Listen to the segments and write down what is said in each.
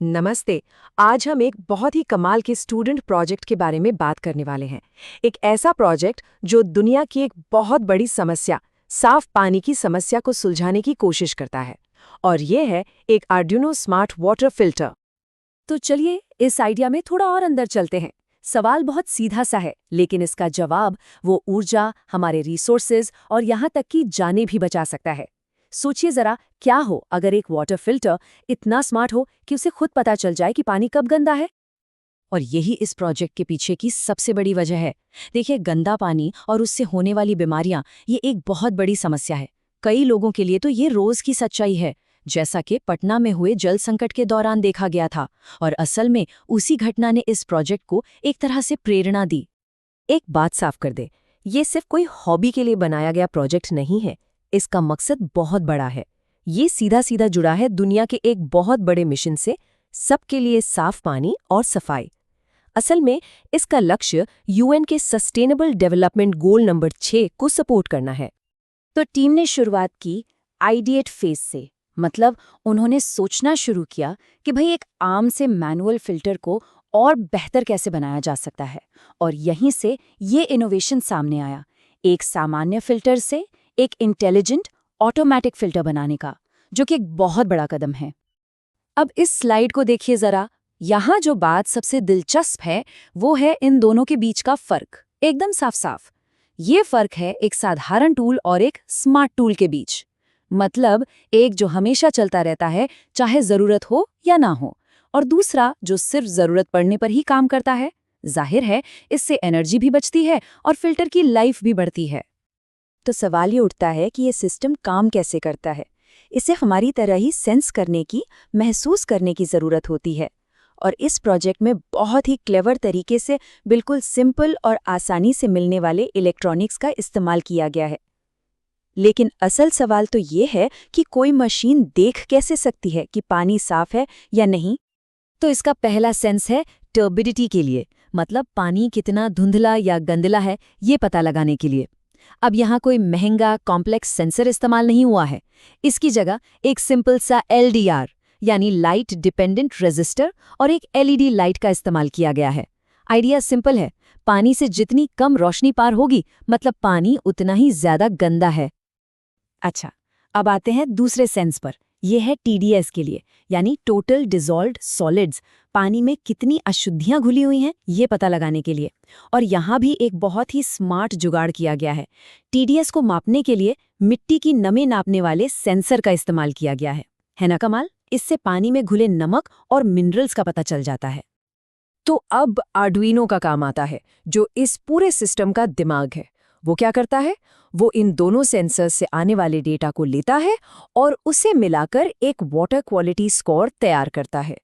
नमस्ते। आज हम एक बहुत ही कमाल के स्टूडेंट प्रोजेक्ट के बारे में बात करने वाले हैं। एक ऐसा प्रोजेक्ट जो दुनिया की एक बहुत बड़ी समस्या, साफ पानी की समस्या को सुलझाने की कोशिश करता है। और ये है एक आर्डुइनो स्मार्ट वाटर फिल्टर। तो चलिए इस आइडिया में थोड़ा और अंदर चलते हैं। सवाल बहुत सीधा सा है, लेकिन इसका जवाब वो ऊर्जा, हमारे रिसोर्सेज और यहाँ तक कि जाने भी बचा सकता है। सोचिए जरा, क्या हो अगर एक वाटर फिल्टर इतना स्मार्ट हो कि उसे खुद पता चल जाए कि पानी कब गंदा है। और यही इस प्रोजेक्ट के पीछे की सबसे बड़ी वजह है। देखिए, गंदा पानी और उससे होने वाली बीमारियां, ये एक बहुत बड़ी समस्या है। कई लोगों के लिए तो ये रोज की सच्चाई है, जैसा कि पटना में हुए जल संकट के दौरान देखा गया था। और असल में उसी घटना ने इस प्रोजेक्ट को एक तरह से प्रेरणा दी। एक बात साफ कर दे, ये सिर्फ कोई हॉबी के लिए बनाया गया प्रोजेक्ट नहीं है। इसका मकसद बहुत बड़ा है। ये सीधा सीधा जुड़ा है दुनिया के एक बहुत बड़े मिशन से, सबके लिए साफ पानी और सफाई। असल में इसका लक्ष्य यूएन के सस्टेनेबल डेवलपमेंट गोल नंबर 6 को सपोर्ट करना है। तो टीम ने शुरुआत की आइडिएट फेज से, मतलब उन्होंने सोचना शुरू किया कि भाई एक आम से मैनुअल फिल्टर को और बेहतर कैसे बनाया जा सकता है। और यहीं से ये इनोवेशन सामने आया, एक सामान्य फिल्टर से एक इंटेलिजेंट ऑटोमेटिक फिल्टर बनाने का, जो कि एक बहुत बड़ा कदम है। अब इस स्लाइड को देखिए जरा। यहाँ जो बात सबसे दिलचस्प है वो है इन दोनों के बीच का फर्क, एकदम साफ साफ। ये फर्क है एक साधारण टूल और एक स्मार्ट टूल के बीच। मतलब एक जो हमेशा चलता रहता है, चाहे जरूरत हो या ना हो, और दूसरा जो सिर्फ जरूरत पड़ने पर ही काम करता है। जाहिर है, इससे एनर्जी भी बचती है और फिल्टर की लाइफ भी बढ़ती है। तो सवाल ये उठता है कि ये सिस्टम काम कैसे करता है। इसे हमारी तरह ही सेंस करने की, महसूस करने की ज़रूरत होती है। और इस प्रोजेक्ट में बहुत ही क्लेवर तरीके से बिल्कुल सिंपल और आसानी से मिलने वाले इलेक्ट्रॉनिक्स का इस्तेमाल किया गया है। लेकिन असल सवाल तो ये है कि कोई मशीन देख कैसे सकती है कि पानी साफ है या नहीं। तो इसका पहला सेंस है टर्बिडिटी के लिए, मतलब पानी कितना धुंधला या गंदला है, ये पता लगाने के लिए। अब यहाँ कोई महंगा कॉम्प्लेक्स सेंसर इस्तेमाल नहीं हुआ है। इसकी जगह एक सिंपल सा LDR यानी लाइट डिपेंडेंट रेजिस्टर और एक LED लाइट का इस्तेमाल किया गया है। आइडिया सिंपल है, पानी से जितनी कम रोशनी पार होगी, मतलब पानी उतना ही ज्यादा गंदा है। अच्छा, अब आते हैं दूसरे सेंस पर। यह है TDS के लिए, यानी टोटल डिसॉल्व्ड सॉलिड्स, पानी में कितनी अशुद्धियां घुली हुई हैं ये पता लगाने के लिए। और यहाँ भी एक बहुत ही स्मार्ट जुगाड़ किया गया है। TDS को मापने के लिए मिट्टी की नमी नापने वाले सेंसर का इस्तेमाल किया गया है ना कमाल? इससे पानी में घुले नमक और मिनरल्स का पता चल जाता है। तो अब आर्डुइनो का काम आता है, जो इस पूरे सिस्टम का दिमाग है। वो क्या करता है? वो इन दोनों सेंसर्स से आने वाले डेटा को लेता है और उसे मिलाकर एक वाटर क्वालिटी स्कोर तैयार करता है।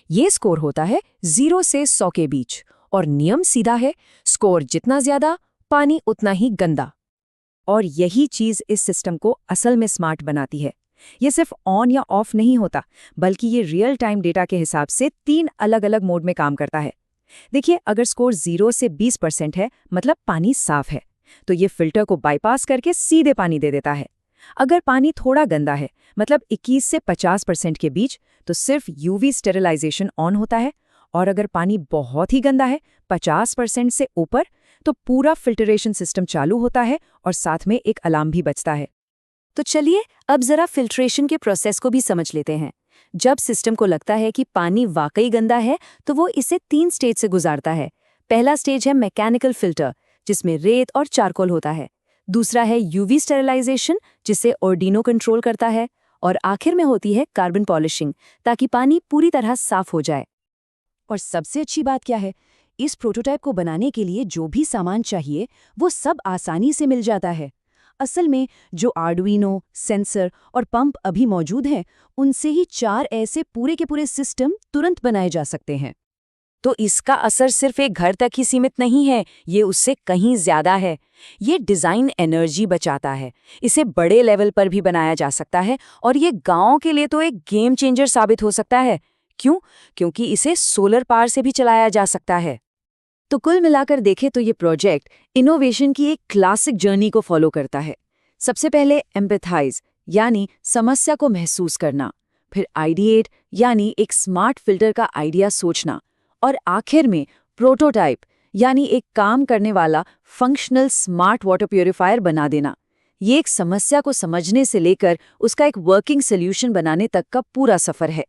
ये स्कोर होता है 0 से 100 के बीच, और नियम सीधा है, स्कोर जितना ज्यादा, पानी उतना ही गंदा। और यही चीज इस सिस्टम को असल में स्मार्ट बनाती है। ये सिर्फ ऑन या ऑफ नहीं होता, बल्कि ये रियल टाइम डेटा के हिसाब से 3 अलग अलग मोड में काम करता है। देखिए, अगर स्कोर 0 से 20% है, मतलब पानी साफ है, तो ये फिल्टर को बाईपास करके सीधे पानी दे देता है। अगर पानी थोड़ा गंदा है, मतलब 21 से 50% के बीच, तो सिर्फ UV स्टेरिलाइजेशन ऑन होता है। और अगर पानी बहुत ही गंदा है, 50% से ऊपर, तो पूरा फिल्टरेशन सिस्टम चालू होता है और साथ में एक अलार्म भी बजता है। तो चलिए अब जरा फिल्ट्रेशन के प्रोसेस को भी समझ लेते हैं। जब सिस्टम को लगता है कि पानी वाकई गंदा है, तो वो इसे 3 स्टेज से गुजारता है। पहला स्टेज है मैकेनिकल फिल्टर, जिसमें रेत और चारकोल होता है। दूसरा है UV स्टेरिलाइजेशन, जिसे आर्डुइनो कंट्रोल करता है। और आखिर में होती है कार्बन पॉलिशिंग, ताकि पानी पूरी तरह साफ हो जाए। और सबसे अच्छी बात क्या है, इस प्रोटोटाइप को बनाने के लिए जो भी सामान चाहिए वो सब आसानी से मिल जाता है। असल में जो आर्डुइनो, सेंसर और पंप अभी मौजूद हैं, उनसे ही 4 ऐसे पूरे के पूरे सिस्टम तुरंत बनाए जा सकते हैं। तो इसका असर सिर्फ एक घर तक ही सीमित नहीं है, ये उससे कहीं ज्यादा है। ये डिजाइन एनर्जी बचाता है, इसे बड़े लेवल पर भी बनाया जा सकता है, और ये गांवों के लिए तो एक गेम चेंजर साबित हो सकता है। क्यों? क्योंकि इसे सोलर पावर से भी चलाया जा सकता है। तो कुल मिलाकर देखें तो ये प्रोजेक्ट इनोवेशन की एक क्लासिक जर्नी को फॉलो करता है। सबसे पहले एम्पैथाइज, यानी समस्या को महसूस करना, फिर आइडिएट यानी एक स्मार्ट फिल्टर का आइडिया सोचना, और आखिर में प्रोटोटाइप यानी एक काम करने वाला फंक्शनल स्मार्ट वाटर प्यूरिफायर बना देना। ये एक समस्या को समझने से लेकर उसका एक वर्किंग सोल्यूशन बनाने तक का पूरा सफर है।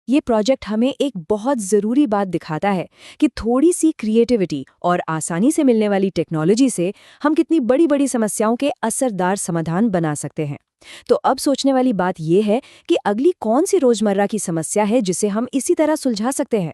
ये प्रोजेक्ट हमें एक बहुत ज़रूरी बात दिखाता है कि थोड़ी सी क्रिएटिविटी और आसानी से मिलने वाली टेक्नोलॉजी से हम कितनी बड़ी बड़ी समस्याओं के असरदार समाधान बना सकते हैं। तो अब सोचने वाली बात यह है कि अगली कौन सी रोज़मर्रा की समस्या है जिसे हम इसी तरह सुलझा सकते हैं।